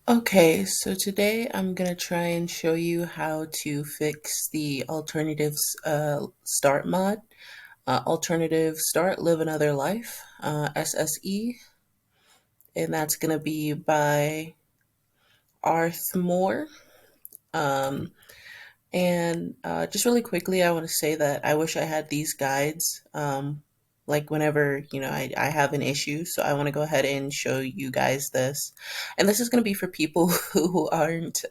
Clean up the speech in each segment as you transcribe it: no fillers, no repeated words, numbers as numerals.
Okay, so today I'm gonna try and show you how to fix the alternatives start mod, alternative start live another life, SSE, and that's gonna be by Arth Moore. Um, and just really quickly, I want to say that I wish I had these guides. Like whenever I have an issue, so I want to go ahead and show you guys this, and this is going to be for people who aren't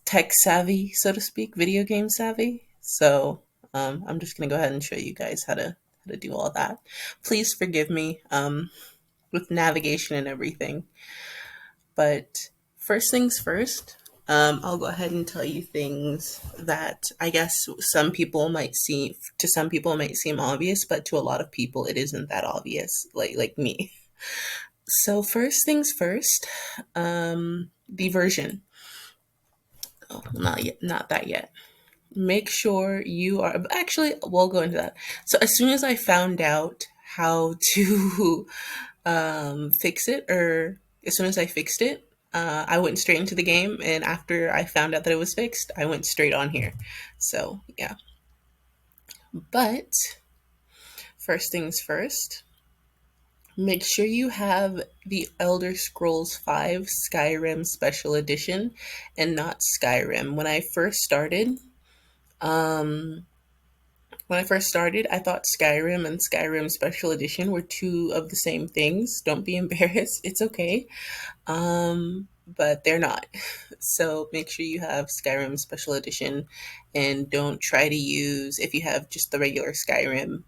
tech savvy, so to speak, video game savvy. So I'm just gonna go ahead and show you guys how to do all that. Please forgive me with navigation and everything. But first things first, I'll go ahead and tell you things that I guess to some people it might seem obvious, but to a lot of people it isn't that obvious, like me. So first things first, the version. Oh, not yet, not that yet. Make sure you are actually we'll go into that. So as soon as I found out how to fix it, or as soon as I fixed it, I went straight into the game, and after I found out that it was fixed, I went straight on here. So yeah. But first things first, make sure you have the Elder Scrolls 5 Skyrim Special Edition and not Skyrim. Um, When I first started, I thought Skyrim and Skyrim Special Edition were two of the same things. Don't be embarrassed. It's okay. But they're not. So make sure you have Skyrim Special Edition and don't try to use, if you have just the regular Skyrim,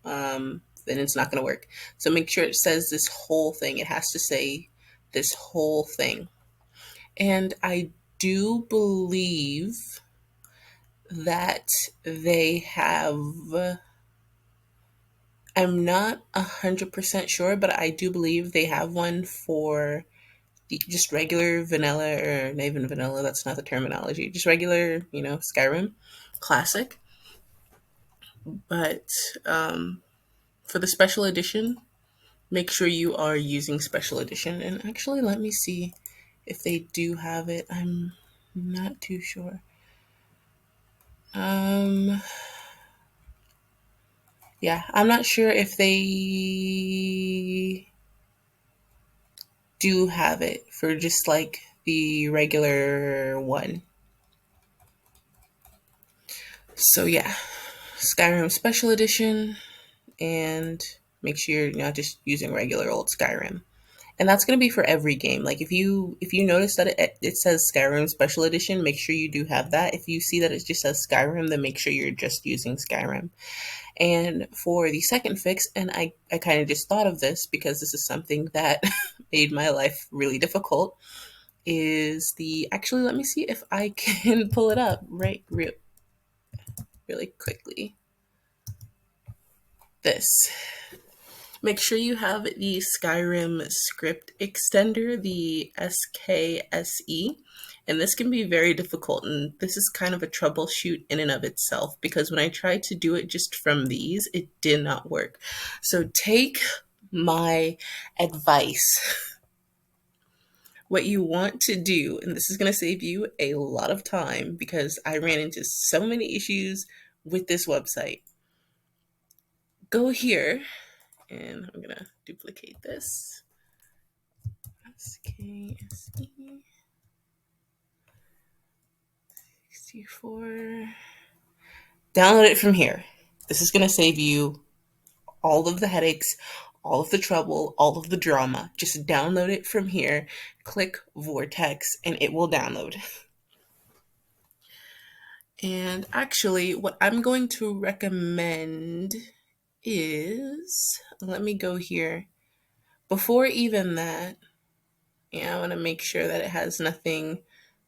then it's not going to work. So make sure it says this whole thing. It has to say this whole thing. And I do believe that they have, I'm not 100% sure, but I do believe they have one for just regular vanilla, or not even vanilla, that's not the terminology, just regular, Skyrim Classic. But for the special edition, make sure you are using special edition. And actually, let me see if they do have it. I'm not too sure. Um, yeah, I'm not sure if they do have it for just like the regular one. So yeah, Skyrim Special Edition, and make sure you're not just using regular old Skyrim. And that's going to be for every game. Like if you notice that it says Skyrim Special Edition, make sure you do have that. If you see that it just says Skyrim, then make sure you're just using Skyrim. And for the second fix, and I kind of just thought of this because this is something that made my life really difficult, is the, actually, let me see if I can pull it up really quickly. This. Make sure you have the Skyrim script extender, the SKSE, and this can be very difficult, and this is kind of a troubleshoot in and of itself, because when I tried to do it just from these, it did not work. So take my advice. What you want to do, and this is going to save you a lot of time because I ran into so many issues with this website. Go here, and I'm going to duplicate this. SKSE 64. Download it from here. This is going to save you all of the headaches, all of the trouble, all of the drama. Just download it from here. Click Vortex, and it will download. And actually, what I'm going to recommend is, let me go here. Before even that, yeah, I want to make sure that it has nothing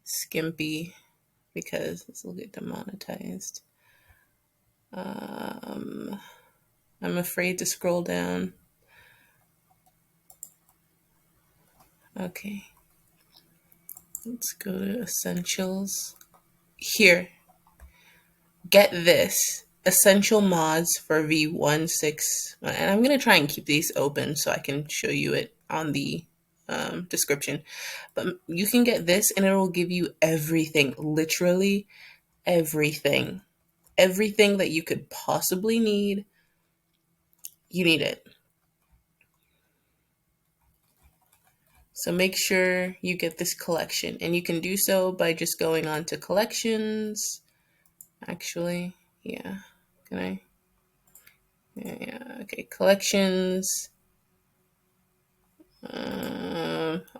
skimpy because this will get demonetized. I'm afraid to scroll down. Okay. Let's go to Essentials. Here. Get this. Essential mods for V16. And I'm going to try and keep these open so I can show you it on the description. But you can get this and it will give you everything, literally everything. Everything that you could possibly need, you need it. So make sure you get this collection. And you can do so by just going on to collections. Actually, yeah. Can I? Yeah, okay. Collections.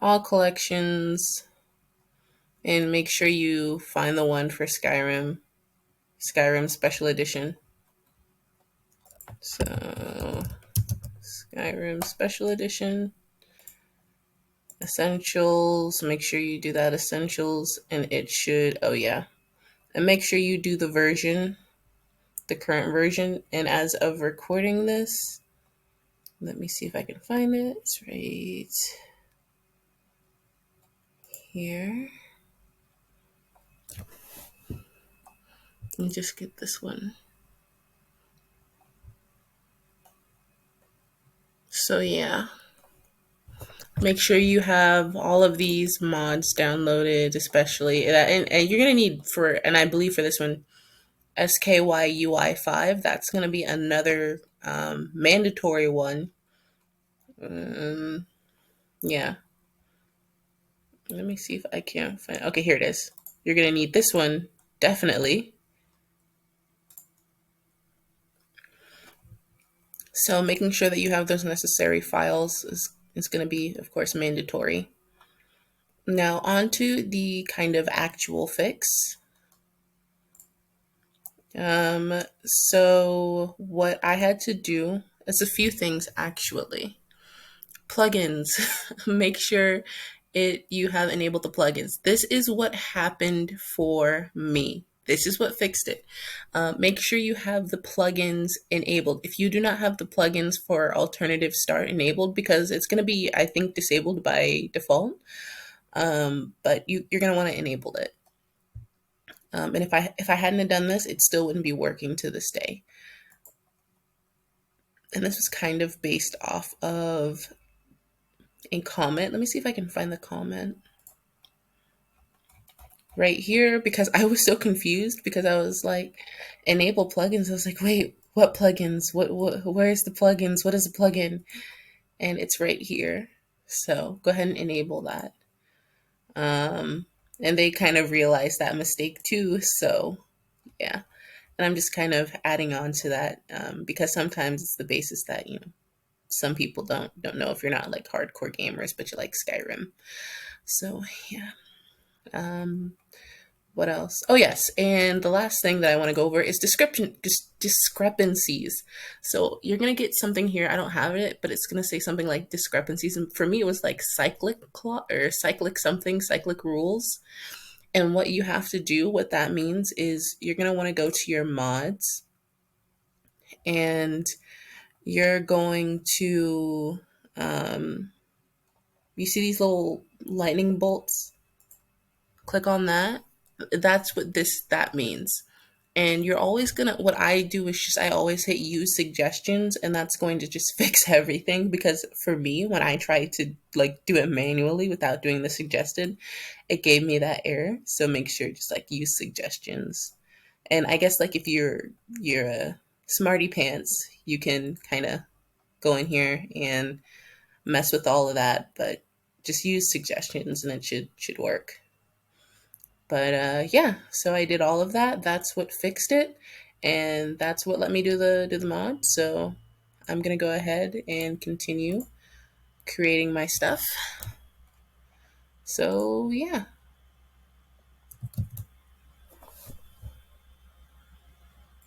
All collections. And make sure you find the one for Skyrim. Skyrim Special Edition. So, Skyrim Special Edition. Essentials. Make sure you do that essentials. And it should, oh yeah. And make sure you do the version, the current version. And as of recording this, let me see if I can find it. It's right here. Let me just get this one. So yeah, make sure you have all of these mods downloaded, especially and you're gonna need for, and I believe for this one, SKYUI 5. That's gonna be another mandatory one. Yeah. Let me see if I can find. Okay, here it is. You're gonna need this one definitely. So making sure that you have those necessary files is going to be, of course, mandatory. Now on to the kind of actual fix. So what I had to do is a few things actually. Plugins. Make sure you have enabled the plugins. This is what happened for me. This is what fixed it. Make sure you have the plugins enabled. If you do not have the plugins for alternative start enabled, because it's going to be, I think, disabled by default, but you're going to want to enable it. And if I hadn't done this, it still wouldn't be working to this day. And this was kind of based off of a comment. Let me see if I can find the comment right here, because I was so confused because I was like, enable plugins. I was like, wait, what plugins? Where's the plugins? What is a plugin? And it's right here. So go ahead and enable that. And they kind of realized that mistake too. So yeah. And I'm just kind of adding on to that because sometimes it's the basis that, some people don't know if you're not like hardcore gamers, but you like Skyrim. So yeah. What else? Oh yes, and the last thing that I want to go over is discrepancies. So you're gonna get something here. I don't have it, but it's gonna say something like discrepancies. And for me, it was like cyclic rules. And what you have to do, what that means is you're gonna want to go to your mods, and you're going to you see these little lightning bolts? Click on that. That's what that means. And you're always gonna, what I do is just, I always hit use suggestions, and that's going to just fix everything. Because for me, when I try to like do it manually without doing the suggested, it gave me that error. So make sure just like use suggestions. And I guess like if you're a smarty pants, you can kind of go in here and mess with all of that, but just use suggestions and it should work. But yeah, so I did all of that. That's what fixed it, and that's what let me do the mod. So I'm gonna go ahead and continue creating my stuff. So yeah.